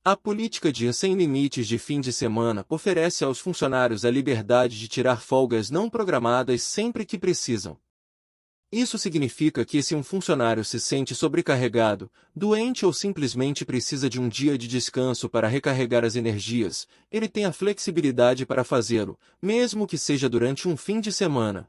A política de sem limites de fim de semana oferece aos funcionários a liberdade de tirar folgas não programadas sempre que precisam. Isso significa que se um funcionário se sente sobrecarregado, doente ou simplesmente precisa de um dia de descanso para recarregar as energias, ele tem a flexibilidade para fazê-lo, mesmo que seja durante um fim de semana.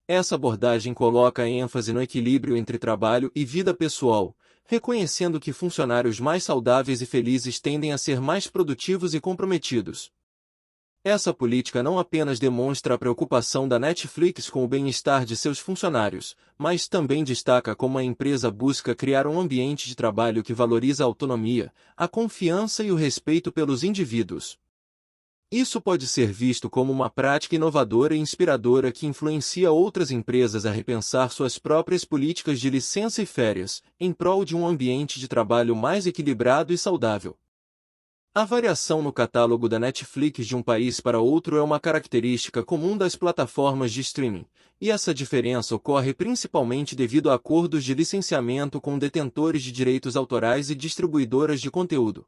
Essa abordagem coloca ênfase no equilíbrio entre trabalho e vida pessoal, reconhecendo que funcionários mais saudáveis e felizes tendem a ser mais produtivos e comprometidos. Essa política não apenas demonstra a preocupação da Netflix com o bem-estar de seus funcionários, mas também destaca como a empresa busca criar um ambiente de trabalho que valoriza a autonomia, a confiança e o respeito pelos indivíduos. Isso pode ser visto como uma prática inovadora e inspiradora que influencia outras empresas a repensar suas próprias políticas de licença e férias, em prol de um ambiente de trabalho mais equilibrado e saudável. A variação no catálogo da Netflix de um país para outro é uma característica comum das plataformas de streaming, e essa diferença ocorre principalmente devido a acordos de licenciamento com detentores de direitos autorais e distribuidoras de conteúdo.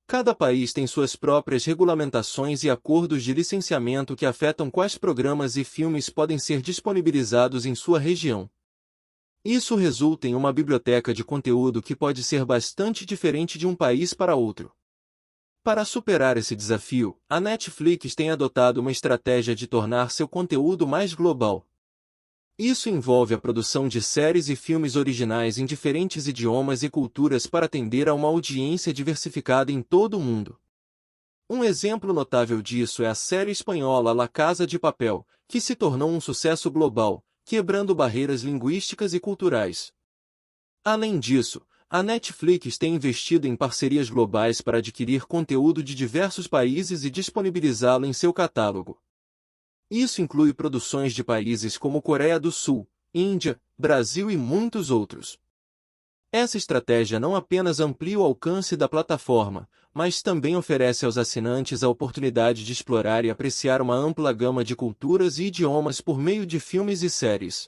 Cada país tem suas próprias regulamentações e acordos de licenciamento que afetam quais programas e filmes podem ser disponibilizados em sua região. Isso resulta em uma biblioteca de conteúdo que pode ser bastante diferente de um país para outro. Para superar esse desafio, a Netflix tem adotado uma estratégia de tornar seu conteúdo mais global. Isso envolve a produção de séries e filmes originais em diferentes idiomas e culturas para atender a uma audiência diversificada em todo o mundo. Um exemplo notável disso é a série espanhola La Casa de Papel, que se tornou um sucesso global, quebrando barreiras linguísticas e culturais. Além disso, a Netflix tem investido em parcerias globais para adquirir conteúdo de diversos países e disponibilizá-lo em seu catálogo. Isso inclui produções de países como Coreia do Sul, Índia, Brasil e muitos outros. Essa estratégia não apenas amplia o alcance da plataforma, mas também oferece aos assinantes a oportunidade de explorar e apreciar uma ampla gama de culturas e idiomas por meio de filmes e séries.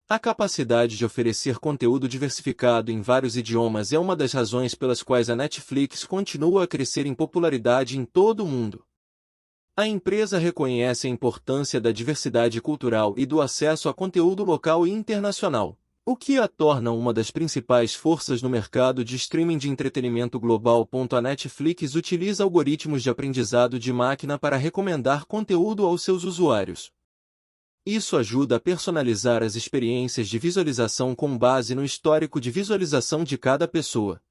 A capacidade de oferecer conteúdo diversificado em vários idiomas é uma das razões pelas quais a Netflix continua a crescer em popularidade em todo o mundo. A empresa reconhece a importância da diversidade cultural e do acesso a conteúdo local e internacional, o que a torna uma das principais forças no mercado de streaming de entretenimento global. A Netflix utiliza algoritmos de aprendizado de máquina para recomendar conteúdo aos seus usuários. Isso ajuda a personalizar as experiências de visualização com base no histórico de visualização de cada pessoa.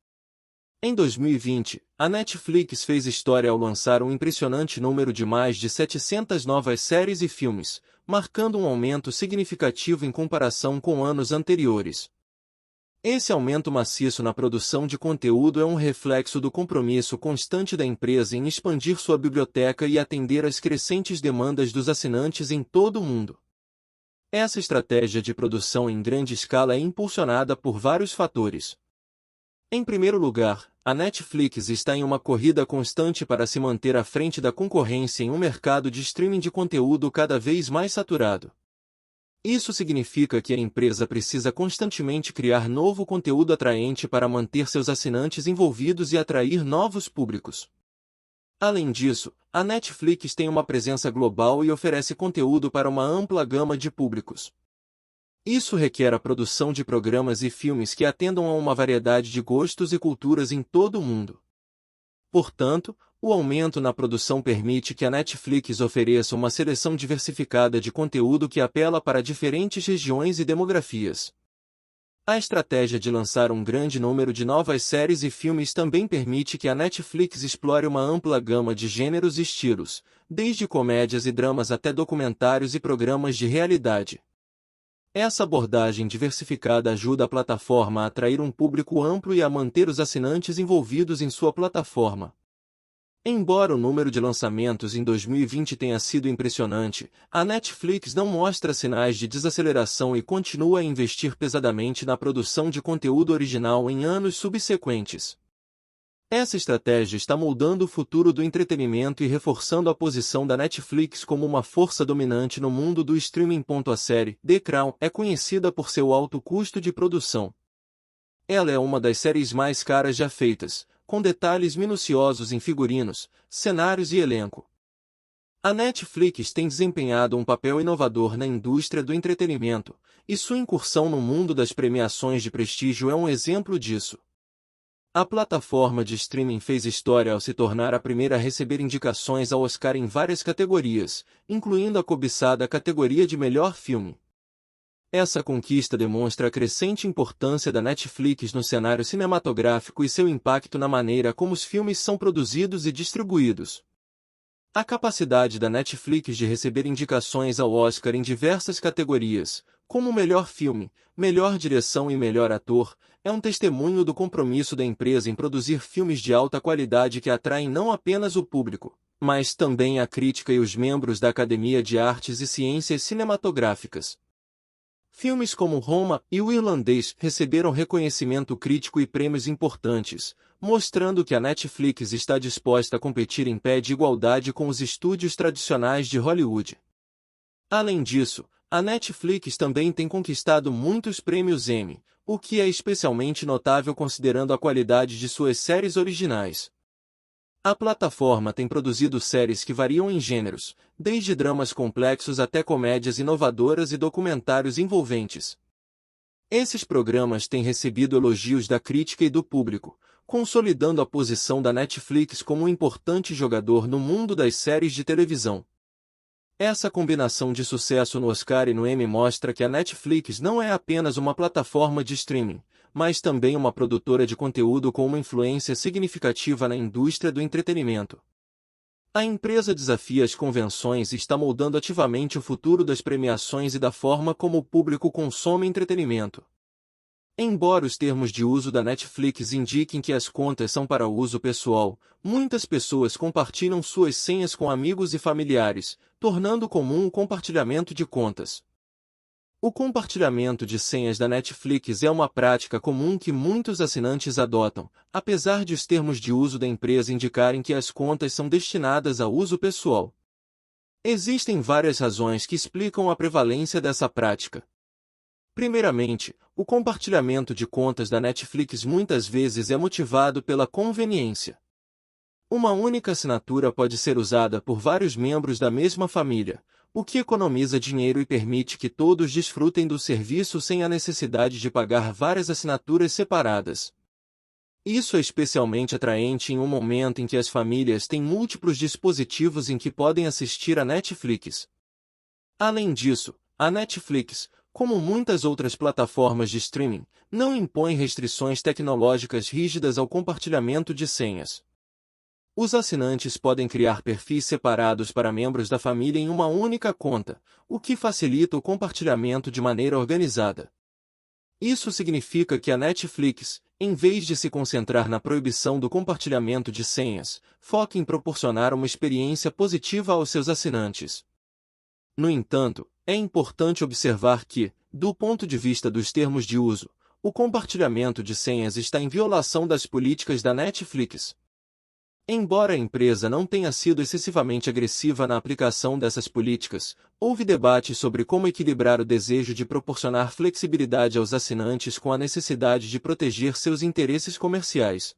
Em 2020, a Netflix fez história ao lançar um impressionante número de mais de 700 novas séries e filmes, marcando um aumento significativo em comparação com anos anteriores. Esse aumento maciço na produção de conteúdo é um reflexo do compromisso constante da empresa em expandir sua biblioteca e atender às crescentes demandas dos assinantes em todo o mundo. Essa estratégia de produção em grande escala é impulsionada por vários fatores. Em primeiro lugar, a Netflix está em uma corrida constante para se manter à frente da concorrência em um mercado de streaming de conteúdo cada vez mais saturado. Isso significa que a empresa precisa constantemente criar novo conteúdo atraente para manter seus assinantes envolvidos e atrair novos públicos. Além disso, a Netflix tem uma presença global e oferece conteúdo para uma ampla gama de públicos. Isso requer a produção de programas e filmes que atendam a uma variedade de gostos e culturas em todo o mundo. Portanto, o aumento na produção permite que a Netflix ofereça uma seleção diversificada de conteúdo que apela para diferentes regiões e demografias. A estratégia de lançar um grande número de novas séries e filmes também permite que a Netflix explore uma ampla gama de gêneros e estilos, desde comédias e dramas até documentários e programas de realidade. Essa abordagem diversificada ajuda a plataforma a atrair um público amplo e a manter os assinantes envolvidos em sua plataforma. Embora o número de lançamentos em 2020 tenha sido impressionante, a Netflix não mostra sinais de desaceleração e continua a investir pesadamente na produção de conteúdo original em anos subsequentes. Essa estratégia está moldando o futuro do entretenimento e reforçando a posição da Netflix como uma força dominante no mundo do streaming. A série The Crown é conhecida por seu alto custo de produção. Ela é uma das séries mais caras já feitas, com detalhes minuciosos em figurinos, cenários e elenco. A Netflix tem desempenhado um papel inovador na indústria do entretenimento, e sua incursão no mundo das premiações de prestígio é um exemplo disso. A plataforma de streaming fez história ao se tornar a primeira a receber indicações ao Oscar em várias categorias, incluindo a cobiçada categoria de melhor filme. Essa conquista demonstra a crescente importância da Netflix no cenário cinematográfico e seu impacto na maneira como os filmes são produzidos e distribuídos. A capacidade da Netflix de receber indicações ao Oscar em diversas categorias, como melhor filme, melhor direção e melhor ator, é um testemunho do compromisso da empresa em produzir filmes de alta qualidade que atraem não apenas o público, mas também a crítica e os membros da Academia de Artes e Ciências Cinematográficas. Filmes como Roma e O Irlandês receberam reconhecimento crítico e prêmios importantes, mostrando que a Netflix está disposta a competir em pé de igualdade com os estúdios tradicionais de Hollywood. Além disso, a Netflix também tem conquistado muitos prêmios Emmy, o que é especialmente notável considerando a qualidade de suas séries originais. A plataforma tem produzido séries que variam em gêneros, desde dramas complexos até comédias inovadoras e documentários envolventes. Esses programas têm recebido elogios da crítica e do público, consolidando a posição da Netflix como um importante jogador no mundo das séries de televisão. Essa combinação de sucesso no Oscar e no Emmy mostra que a Netflix não é apenas uma plataforma de streaming, mas também uma produtora de conteúdo com uma influência significativa na indústria do entretenimento. A empresa desafia as convenções e está moldando ativamente o futuro das premiações e da forma como o público consome entretenimento. Embora os termos de uso da Netflix indiquem que as contas são para uso pessoal, muitas pessoas compartilham suas senhas com amigos e familiares, tornando comum o compartilhamento de contas. O compartilhamento de senhas da Netflix é uma prática comum que muitos assinantes adotam, apesar de os termos de uso da empresa indicarem que as contas são destinadas a uso pessoal. Existem várias razões que explicam a prevalência dessa prática. Primeiramente, o compartilhamento de contas da Netflix muitas vezes é motivado pela conveniência. Uma única assinatura pode ser usada por vários membros da mesma família, o que economiza dinheiro e permite que todos desfrutem do serviço sem a necessidade de pagar várias assinaturas separadas. Isso é especialmente atraente em um momento em que as famílias têm múltiplos dispositivos em que podem assistir a Netflix. Além disso, a Netflix, como muitas outras plataformas de streaming, não impõe restrições tecnológicas rígidas ao compartilhamento de senhas. Os assinantes podem criar perfis separados para membros da família em uma única conta, o que facilita o compartilhamento de maneira organizada. Isso significa que a Netflix, em vez de se concentrar na proibição do compartilhamento de senhas, foca em proporcionar uma experiência positiva aos seus assinantes. No entanto, é importante observar que, do ponto de vista dos termos de uso, o compartilhamento de senhas está em violação das políticas da Netflix. Embora a empresa não tenha sido excessivamente agressiva na aplicação dessas políticas, houve debate sobre como equilibrar o desejo de proporcionar flexibilidade aos assinantes com a necessidade de proteger seus interesses comerciais.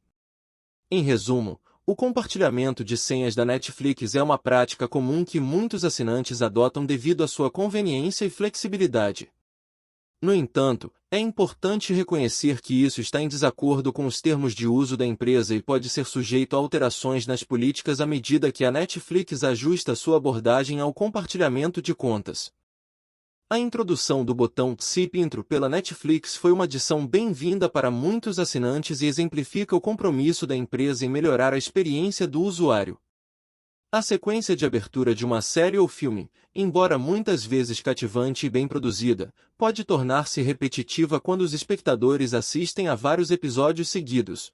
Em resumo, o compartilhamento de senhas da Netflix é uma prática comum que muitos assinantes adotam devido à sua conveniência e flexibilidade. No entanto, é importante reconhecer que isso está em desacordo com os termos de uso da empresa e pode ser sujeito a alterações nas políticas à medida que a Netflix ajusta sua abordagem ao compartilhamento de contas. A introdução do botão Zip Intro pela Netflix foi uma adição bem-vinda para muitos assinantes e exemplifica o compromisso da empresa em melhorar a experiência do usuário. A sequência de abertura de uma série ou filme, embora muitas vezes cativante e bem produzida, pode tornar-se repetitiva quando os espectadores assistem a vários episódios seguidos.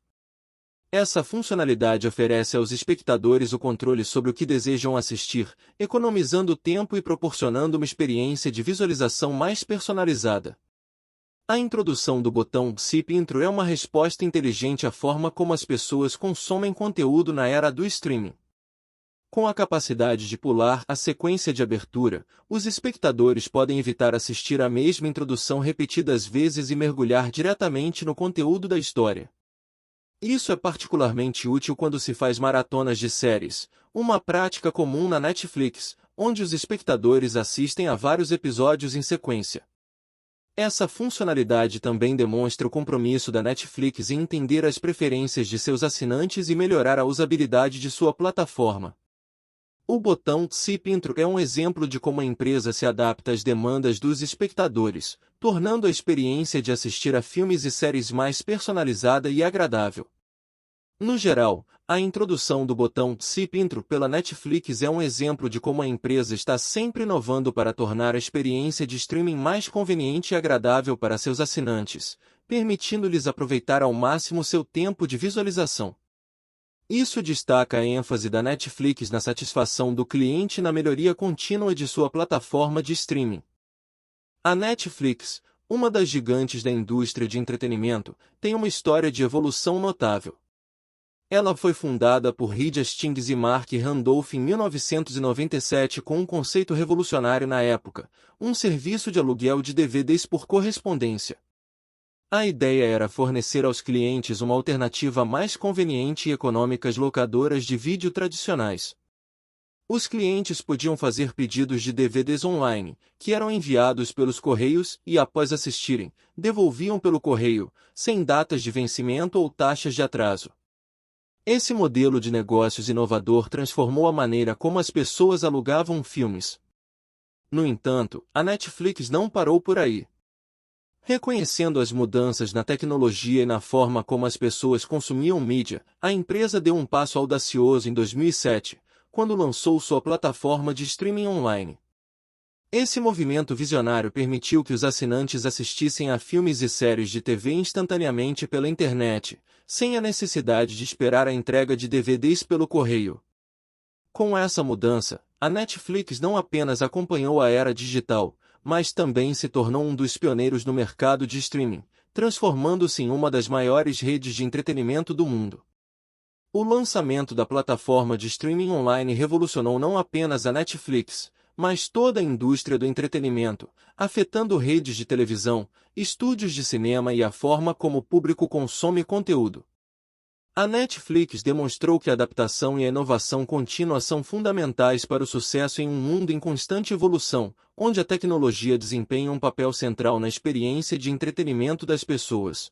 Essa funcionalidade oferece aos espectadores o controle sobre o que desejam assistir, economizando tempo e proporcionando uma experiência de visualização mais personalizada. A introdução do botão Zip Intro é uma resposta inteligente à forma como as pessoas consomem conteúdo na era do streaming. Com a capacidade de pular a sequência de abertura, os espectadores podem evitar assistir a mesma introdução repetidas vezes e mergulhar diretamente no conteúdo da história. Isso é particularmente útil quando se faz maratonas de séries, uma prática comum na Netflix, onde os espectadores assistem a vários episódios em sequência. Essa funcionalidade também demonstra o compromisso da Netflix em entender as preferências de seus assinantes e melhorar a usabilidade de sua plataforma. O botão Zip Intro é um exemplo de como a empresa se adapta às demandas dos espectadores, tornando a experiência de assistir a filmes e séries mais personalizada e agradável. No geral, a introdução do botão Zip Intro pela Netflix é um exemplo de como a empresa está sempre inovando para tornar a experiência de streaming mais conveniente e agradável para seus assinantes, permitindo-lhes aproveitar ao máximo seu tempo de visualização. Isso destaca a ênfase da Netflix na satisfação do cliente e na melhoria contínua de sua plataforma de streaming. A Netflix, uma das gigantes da indústria de entretenimento, tem uma história de evolução notável. Ela foi fundada por Reed Hastings e Mark Randolph em 1997 com um conceito revolucionário na época, um serviço de aluguel de DVDs por correspondência. A ideia era fornecer aos clientes uma alternativa mais conveniente e econômica às locadoras de vídeo tradicionais. Os clientes podiam fazer pedidos de DVDs online, que eram enviados pelos correios e, após assistirem, devolviam pelo correio, sem datas de vencimento ou taxas de atraso. Esse modelo de negócios inovador transformou a maneira como as pessoas alugavam filmes. No entanto, a Netflix não parou por aí. Reconhecendo as mudanças na tecnologia e na forma como as pessoas consumiam mídia, a empresa deu um passo audacioso em 2007, quando lançou sua plataforma de streaming online. Esse movimento visionário permitiu que os assinantes assistissem a filmes e séries de TV instantaneamente pela internet, sem a necessidade de esperar a entrega de DVDs pelo correio. Com essa mudança, a Netflix não apenas acompanhou a era digital, mas também se tornou um dos pioneiros no mercado de streaming, transformando-se em uma das maiores redes de entretenimento do mundo. O lançamento da plataforma de streaming online revolucionou não apenas a Netflix, mas toda a indústria do entretenimento, afetando redes de televisão, estúdios de cinema e a forma como o público consome conteúdo. A Netflix demonstrou que a adaptação e a inovação contínua são fundamentais para o sucesso em um mundo em constante evolução, onde a tecnologia desempenha um papel central na experiência de entretenimento das pessoas.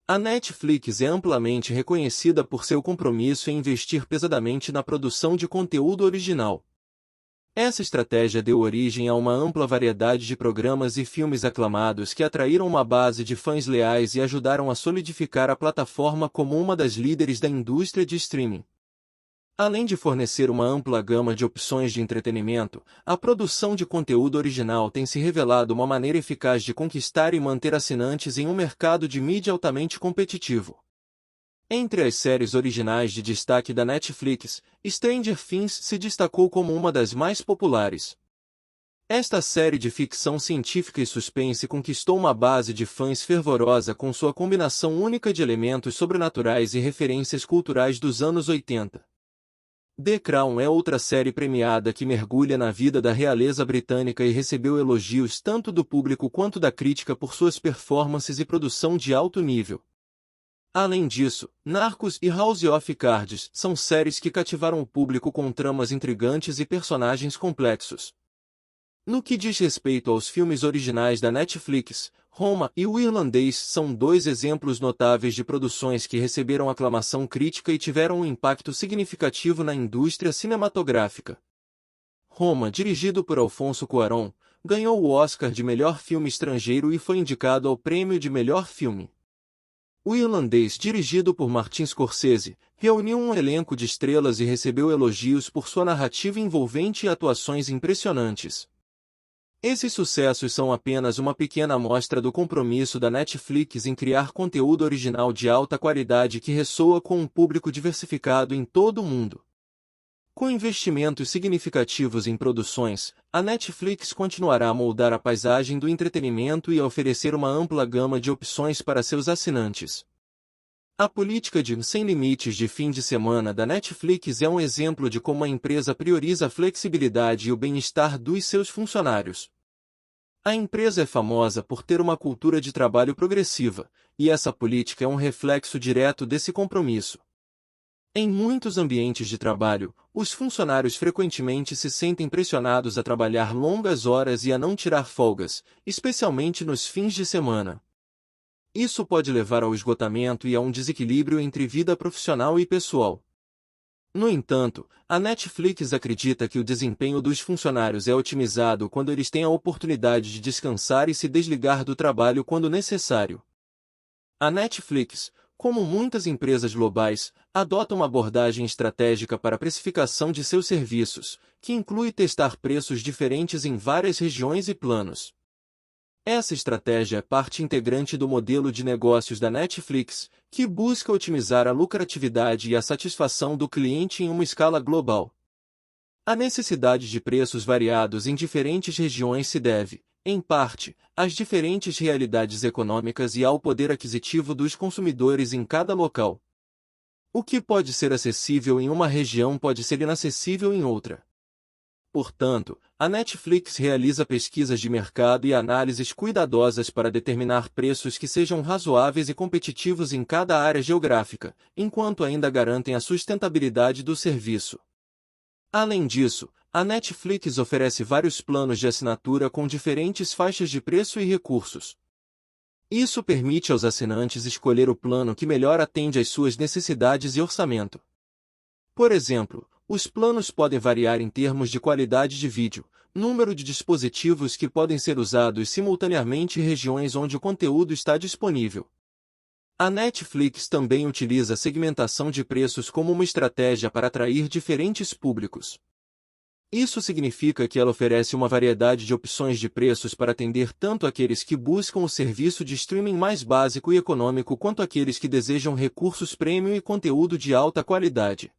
A Netflix é amplamente reconhecida por seu compromisso em investir pesadamente na produção de conteúdo original. Essa estratégia deu origem a uma ampla variedade de programas e filmes aclamados que atraíram uma base de fãs leais e ajudaram a solidificar a plataforma como uma das líderes da indústria de streaming. Além de fornecer uma ampla gama de opções de entretenimento, a produção de conteúdo original tem se revelado uma maneira eficaz de conquistar e manter assinantes em um mercado de mídia altamente competitivo. Entre as séries originais de destaque da Netflix, Stranger Things se destacou como uma das mais populares. Esta série de ficção científica e suspense conquistou uma base de fãs fervorosa com sua combinação única de elementos sobrenaturais e referências culturais dos anos 80. The Crown é outra série premiada que mergulha na vida da realeza britânica e recebeu elogios tanto do público quanto da crítica por suas performances e produção de alto nível. Além disso, Narcos e House of Cards são séries que cativaram o público com tramas intrigantes e personagens complexos. No que diz respeito aos filmes originais da Netflix, Roma e O Irlandês são dois exemplos notáveis de produções que receberam aclamação crítica e tiveram um impacto significativo na indústria cinematográfica. Roma, dirigido por Alfonso Cuarón, ganhou o Oscar de melhor filme estrangeiro e foi indicado ao prêmio de melhor filme. O Irlandês, dirigido por Martin Scorsese, reuniu um elenco de estrelas e recebeu elogios por sua narrativa envolvente e atuações impressionantes. Esses sucessos são apenas uma pequena amostra do compromisso da Netflix em criar conteúdo original de alta qualidade que ressoa com um público diversificado em todo o mundo. Com investimentos significativos em produções, a Netflix continuará a moldar a paisagem do entretenimento e a oferecer uma ampla gama de opções para seus assinantes. A política de sem limites de fim de semana da Netflix é um exemplo de como a empresa prioriza a flexibilidade e o bem-estar dos seus funcionários. A empresa é famosa por ter uma cultura de trabalho progressiva, e essa política é um reflexo direto desse compromisso. Em muitos ambientes de trabalho, os funcionários frequentemente se sentem pressionados a trabalhar longas horas e a não tirar folgas, especialmente nos fins de semana. Isso pode levar ao esgotamento e a um desequilíbrio entre vida profissional e pessoal. No entanto, a Netflix acredita que o desempenho dos funcionários é otimizado quando eles têm a oportunidade de descansar e se desligar do trabalho quando necessário. A Netflix, como muitas empresas globais, adota uma abordagem estratégica para a precificação de seus serviços, que inclui testar preços diferentes em várias regiões e planos. Essa estratégia é parte integrante do modelo de negócios da Netflix, que busca otimizar a lucratividade e a satisfação do cliente em uma escala global. A necessidade de preços variados em diferentes regiões se deve, em parte, às diferentes realidades econômicas e ao poder aquisitivo dos consumidores em cada local. O que pode ser acessível em uma região pode ser inacessível em outra. Portanto, a Netflix realiza pesquisas de mercado e análises cuidadosas para determinar preços que sejam razoáveis e competitivos em cada área geográfica, enquanto ainda garantem a sustentabilidade do serviço. Além disso, a Netflix oferece vários planos de assinatura com diferentes faixas de preço e recursos. Isso permite aos assinantes escolher o plano que melhor atende às suas necessidades e orçamento. Por exemplo, os planos podem variar em termos de qualidade de vídeo, número de dispositivos que podem ser usados simultaneamente e regiões onde o conteúdo está disponível. A Netflix também utiliza a segmentação de preços como uma estratégia para atrair diferentes públicos. Isso significa que ela oferece uma variedade de opções de preços para atender tanto aqueles que buscam o serviço de streaming mais básico e econômico quanto aqueles que desejam recursos premium e conteúdo de alta qualidade.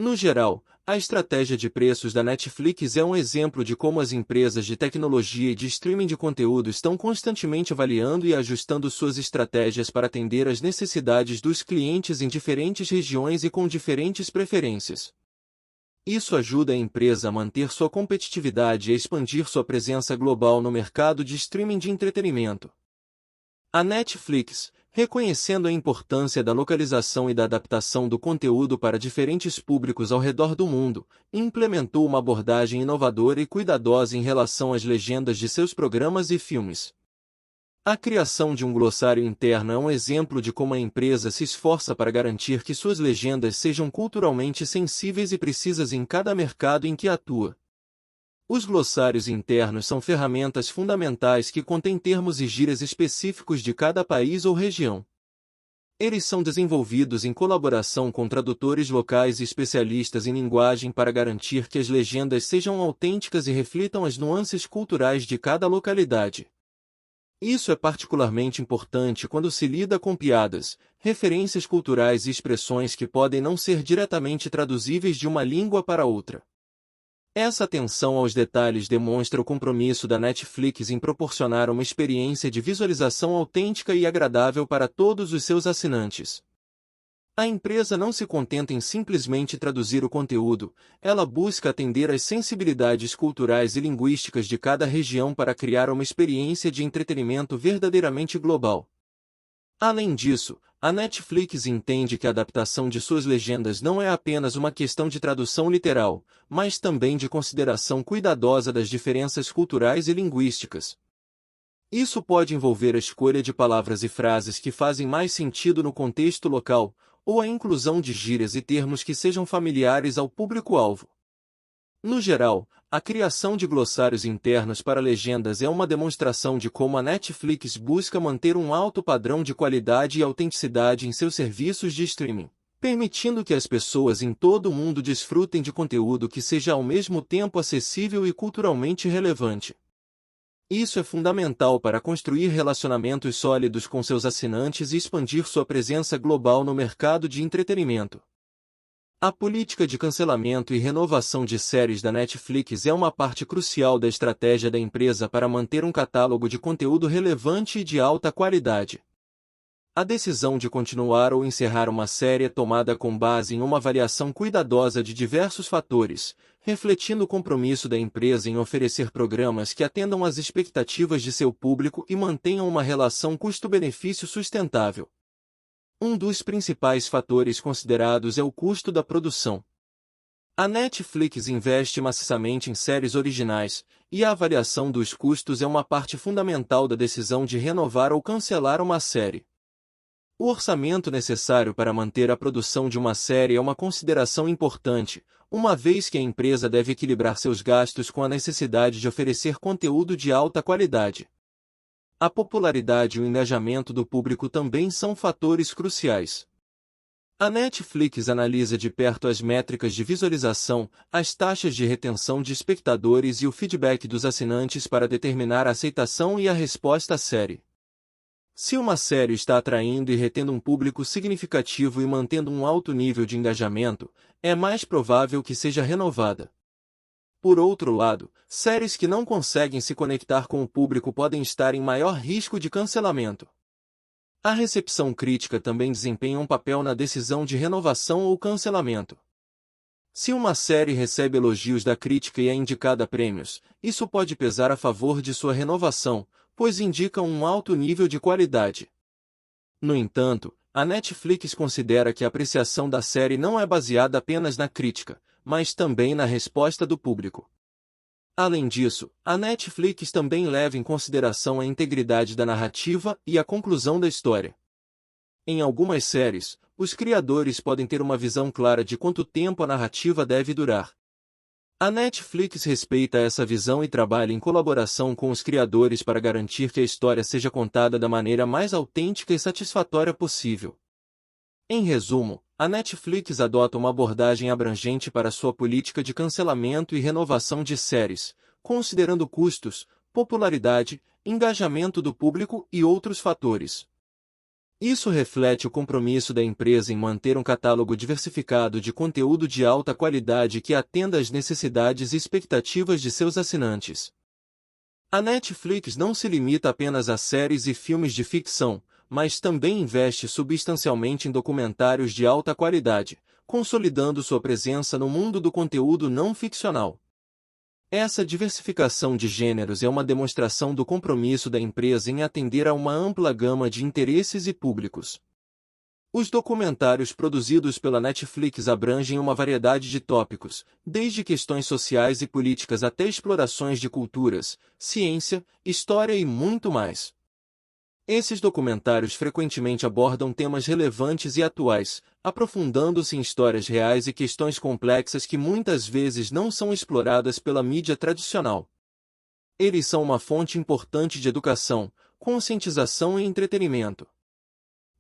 No geral, a estratégia de preços da Netflix é um exemplo de como as empresas de tecnologia e de streaming de conteúdo estão constantemente avaliando e ajustando suas estratégias para atender às necessidades dos clientes em diferentes regiões e com diferentes preferências. Isso ajuda a empresa a manter sua competitividade e a expandir sua presença global no mercado de streaming de entretenimento. A Netflix, reconhecendo a importância da localização e da adaptação do conteúdo para diferentes públicos ao redor do mundo, implementou uma abordagem inovadora e cuidadosa em relação às legendas de seus programas e filmes. A criação de um glossário interno é um exemplo de como a empresa se esforça para garantir que suas legendas sejam culturalmente sensíveis e precisas em cada mercado em que atua. Os glossários internos são ferramentas fundamentais que contêm termos e gírias específicos de cada país ou região. Eles são desenvolvidos em colaboração com tradutores locais e especialistas em linguagem para garantir que as legendas sejam autênticas e reflitam as nuances culturais de cada localidade. Isso é particularmente importante quando se lida com piadas, referências culturais e expressões que podem não ser diretamente traduzíveis de uma língua para outra. Essa atenção aos detalhes demonstra o compromisso da Netflix em proporcionar uma experiência de visualização autêntica e agradável para todos os seus assinantes. A empresa não se contenta em simplesmente traduzir o conteúdo, ela busca atender às sensibilidades culturais e linguísticas de cada região para criar uma experiência de entretenimento verdadeiramente global. Além disso, a Netflix entende que a adaptação de suas legendas não é apenas uma questão de tradução literal, mas também de consideração cuidadosa das diferenças culturais e linguísticas. Isso pode envolver a escolha de palavras e frases que fazem mais sentido no contexto local, ou a inclusão de gírias e termos que sejam familiares ao público-alvo. No geral, a criação de glossários internos para legendas é uma demonstração de como a Netflix busca manter um alto padrão de qualidade e autenticidade em seus serviços de streaming, permitindo que as pessoas em todo o mundo desfrutem de conteúdo que seja ao mesmo tempo acessível e culturalmente relevante. Isso é fundamental para construir relacionamentos sólidos com seus assinantes e expandir sua presença global no mercado de entretenimento. A política de cancelamento e renovação de séries da Netflix é uma parte crucial da estratégia da empresa para manter um catálogo de conteúdo relevante e de alta qualidade. A decisão de continuar ou encerrar uma série é tomada com base em uma avaliação cuidadosa de diversos fatores, refletindo o compromisso da empresa em oferecer programas que atendam às expectativas de seu público e mantenham uma relação custo-benefício sustentável. Um dos principais fatores considerados é o custo da produção. A Netflix investe maciçamente em séries originais, e a avaliação dos custos é uma parte fundamental da decisão de renovar ou cancelar uma série. O orçamento necessário para manter a produção de uma série é uma consideração importante, uma vez que a empresa deve equilibrar seus gastos com a necessidade de oferecer conteúdo de alta qualidade. A popularidade e o engajamento do público também são fatores cruciais. A Netflix analisa de perto as métricas de visualização, as taxas de retenção de espectadores e o feedback dos assinantes para determinar a aceitação e a resposta à série. Se uma série está atraindo e retendo um público significativo e mantendo um alto nível de engajamento, é mais provável que seja renovada. Por outro lado, séries que não conseguem se conectar com o público podem estar em maior risco de cancelamento. A recepção crítica também desempenha um papel na decisão de renovação ou cancelamento. Se uma série recebe elogios da crítica e é indicada a prêmios, isso pode pesar a favor de sua renovação, pois indica um alto nível de qualidade. No entanto, a Netflix considera que a apreciação da série não é baseada apenas na crítica, mas também na resposta do público. Além disso, a Netflix também leva em consideração a integridade da narrativa e a conclusão da história. Em algumas séries, os criadores podem ter uma visão clara de quanto tempo a narrativa deve durar. A Netflix respeita essa visão e trabalha em colaboração com os criadores para garantir que a história seja contada da maneira mais autêntica e satisfatória possível. Em resumo, a Netflix adota uma abordagem abrangente para sua política de cancelamento e renovação de séries, considerando custos, popularidade, engajamento do público e outros fatores. Isso reflete o compromisso da empresa em manter um catálogo diversificado de conteúdo de alta qualidade que atenda às necessidades e expectativas de seus assinantes. A Netflix não se limita apenas a séries e filmes de ficção, mas também investe substancialmente em documentários de alta qualidade, consolidando sua presença no mundo do conteúdo não ficcional. Essa diversificação de gêneros é uma demonstração do compromisso da empresa em atender a uma ampla gama de interesses e públicos. Os documentários produzidos pela Netflix abrangem uma variedade de tópicos, desde questões sociais e políticas até explorações de culturas, ciência, história e muito mais. Esses documentários frequentemente abordam temas relevantes e atuais, aprofundando-se em histórias reais e questões complexas que muitas vezes não são exploradas pela mídia tradicional. Eles são uma fonte importante de educação, conscientização e entretenimento.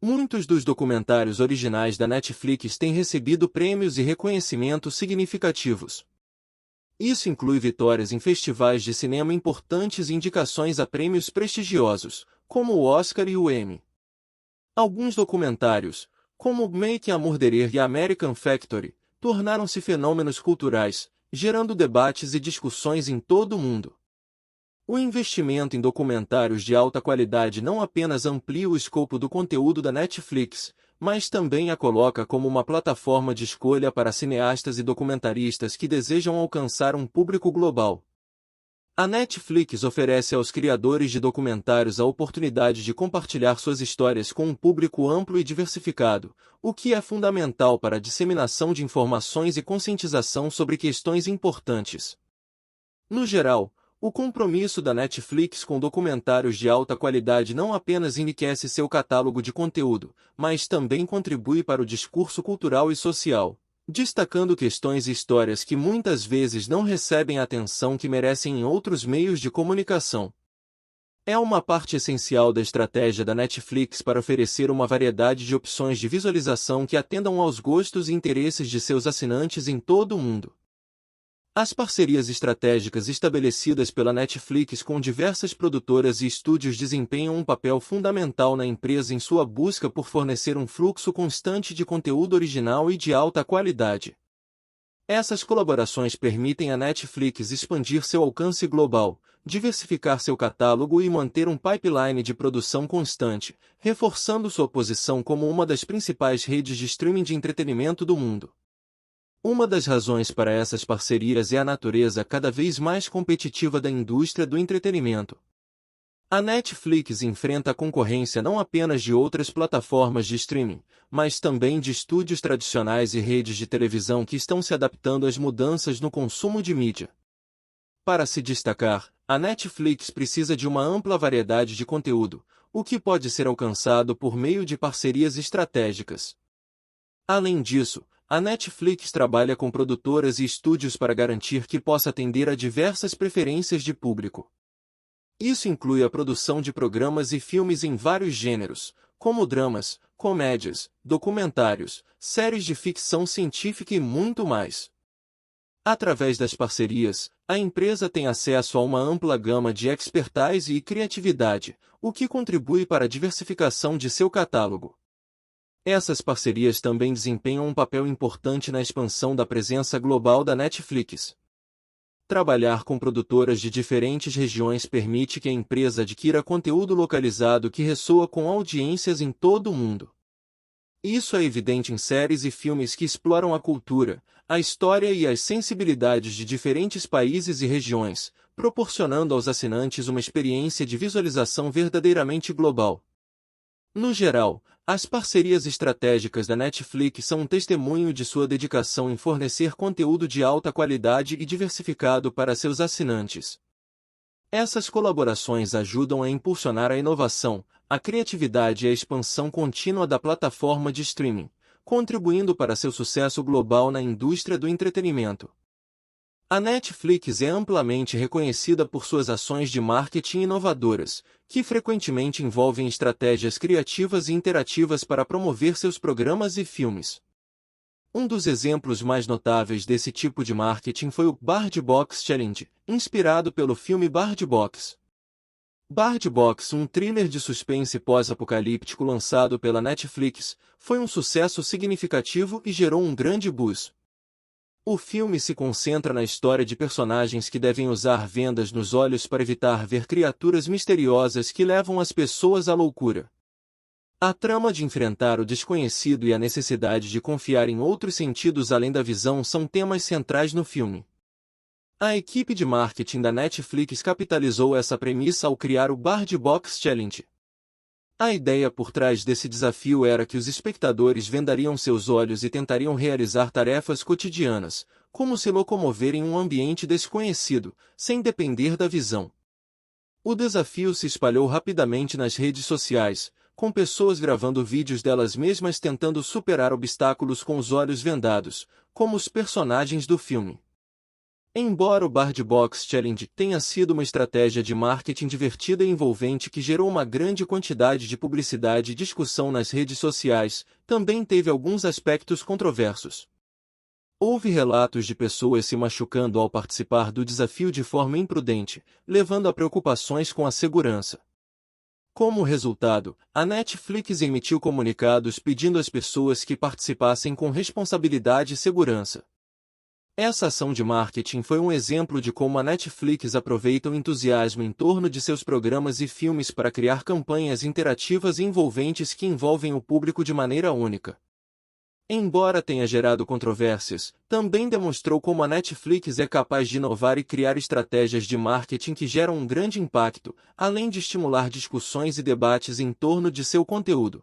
Muitos dos documentários originais da Netflix têm recebido prêmios e reconhecimentos significativos. Isso inclui vitórias em festivais de cinema importantes e indicações a prêmios prestigiosos, como o Oscar e o Emmy. Alguns documentários, como Making a Murderer e American Factory, tornaram-se fenômenos culturais, gerando debates e discussões em todo o mundo. O investimento em documentários de alta qualidade não apenas amplia o escopo do conteúdo da Netflix, mas também a coloca como uma plataforma de escolha para cineastas e documentaristas que desejam alcançar um público global. A Netflix oferece aos criadores de documentários a oportunidade de compartilhar suas histórias com um público amplo e diversificado, o que é fundamental para a disseminação de informações e conscientização sobre questões importantes. No geral, o compromisso da Netflix com documentários de alta qualidade não apenas enriquece seu catálogo de conteúdo, mas também contribui para o discurso cultural e social, destacando questões e histórias que muitas vezes não recebem a atenção que merecem em outros meios de comunicação. É uma parte essencial da estratégia da Netflix para oferecer uma variedade de opções de visualização que atendam aos gostos e interesses de seus assinantes em todo o mundo. As parcerias estratégicas estabelecidas pela Netflix com diversas produtoras e estúdios desempenham um papel fundamental na empresa em sua busca por fornecer um fluxo constante de conteúdo original e de alta qualidade. Essas colaborações permitem à Netflix expandir seu alcance global, diversificar seu catálogo e manter um pipeline de produção constante, reforçando sua posição como uma das principais redes de streaming de entretenimento do mundo. Uma das razões para essas parcerias é a natureza cada vez mais competitiva da indústria do entretenimento. A Netflix enfrenta a concorrência não apenas de outras plataformas de streaming, mas também de estúdios tradicionais e redes de televisão que estão se adaptando às mudanças no consumo de mídia. Para se destacar, a Netflix precisa de uma ampla variedade de conteúdo, o que pode ser alcançado por meio de parcerias estratégicas. Além disso, a Netflix trabalha com produtoras e estúdios para garantir que possa atender a diversas preferências de público. Isso inclui a produção de programas e filmes em vários gêneros, como dramas, comédias, documentários, séries de ficção científica e muito mais. Através das parcerias, a empresa tem acesso a uma ampla gama de expertise e criatividade, o que contribui para a diversificação de seu catálogo. Essas parcerias também desempenham um papel importante na expansão da presença global da Netflix. Trabalhar com produtoras de diferentes regiões permite que a empresa adquira conteúdo localizado que ressoa com audiências em todo o mundo. Isso é evidente em séries e filmes que exploram a cultura, a história e as sensibilidades de diferentes países e regiões, proporcionando aos assinantes uma experiência de visualização verdadeiramente global. No geral, as parcerias estratégicas da Netflix são um testemunho de sua dedicação em fornecer conteúdo de alta qualidade e diversificado para seus assinantes. Essas colaborações ajudam a impulsionar a inovação, a criatividade e a expansão contínua da plataforma de streaming, contribuindo para seu sucesso global na indústria do entretenimento. A Netflix é amplamente reconhecida por suas ações de marketing inovadoras, que frequentemente envolvem estratégias criativas e interativas para promover seus programas e filmes. Um dos exemplos mais notáveis desse tipo de marketing foi o Bird Box Challenge, inspirado pelo filme Bird Box. Bird Box, um thriller de suspense pós-apocalíptico lançado pela Netflix, foi um sucesso significativo e gerou um grande buzz. O filme se concentra na história de personagens que devem usar vendas nos olhos para evitar ver criaturas misteriosas que levam as pessoas à loucura. A trama de enfrentar o desconhecido e a necessidade de confiar em outros sentidos além da visão são temas centrais no filme. A equipe de marketing da Netflix capitalizou essa premissa ao criar o Bird Box Challenge. A ideia por trás desse desafio era que os espectadores vendariam seus olhos e tentariam realizar tarefas cotidianas, como se locomover em um ambiente desconhecido, sem depender da visão. O desafio se espalhou rapidamente nas redes sociais, com pessoas gravando vídeos delas mesmas tentando superar obstáculos com os olhos vendados, como os personagens do filme. Embora o Bird Box Challenge tenha sido uma estratégia de marketing divertida e envolvente que gerou uma grande quantidade de publicidade e discussão nas redes sociais, também teve alguns aspectos controversos. Houve relatos de pessoas se machucando ao participar do desafio de forma imprudente, levando a preocupações com a segurança. Como resultado, a Netflix emitiu comunicados pedindo às pessoas que participassem com responsabilidade e segurança. Essa ação de marketing foi um exemplo de como a Netflix aproveita o entusiasmo em torno de seus programas e filmes para criar campanhas interativas e envolventes que envolvem o público de maneira única. Embora tenha gerado controvérsias, também demonstrou como a Netflix é capaz de inovar e criar estratégias de marketing que geram um grande impacto, além de estimular discussões e debates em torno de seu conteúdo.